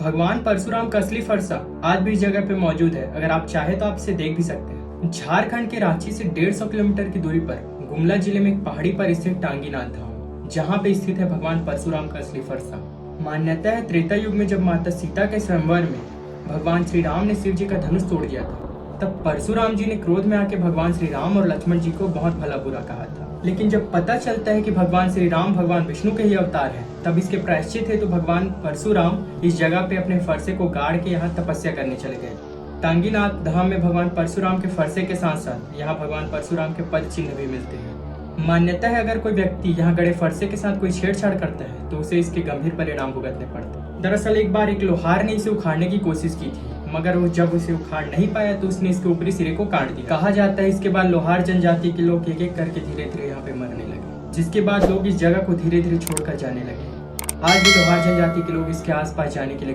भगवान परशुराम का असली फरसा आज भी इस जगह पे मौजूद है। अगर आप चाहे तो आप इसे देख भी सकते हैं। झारखंड के रांची से 150 किलोमीटर की दूरी पर गुमला जिले में एक पहाड़ी पर स्थित टांगीनाथ धाम, जहाँ पे स्थित है भगवान परशुराम का असली फरसा। मान्यता है त्रेता युग में जब माता सीता के स्वयंवर में भगवान श्री राम ने शिव जी का धनुष तोड़ दिया था, तब परशुराम जी ने क्रोध में आके भगवान श्री राम और लक्ष्मण जी को बहुत भला बुरा कहा था। लेकिन जब पता चलता है कि भगवान श्री राम भगवान विष्णु के ही अवतार हैं, तब इसके प्रायश्चित है तो भगवान परशुराम इस जगह पे अपने फरसे को गाड़ के यहाँ तपस्या करने चले गए। टांगीनाथ धाम में भगवान परशुराम के फरसे के साथ साथ यहाँ भगवान परशुराम के पद चिन्ह भी मिलते हैं। मान्यता है अगर कोई व्यक्ति यहाँ गड़े फरसे के साथ कोई छेड़छाड़ करता है तो उसे इसके गंभीर परिणाम भुगतने पड़ते हैं। दरअसल एक बार एक लोहार ने इसे उखाड़ने की कोशिश की थी, मगर वो जब उसे उखाड़ नहीं पाया तो उसने इसके ऊपरी सिरे को काट दिया। कहा जाता है इसके बाद लोहार जनजाति के लोग एक एक करके धीरे धीरे यहाँ पे मरने लगे, जिसके बाद लोग इस जगह को धीरे धीरे छोड़कर जाने लगे। आज भी लोहार जनजाति के लोग इसके आसपास जाने के लिए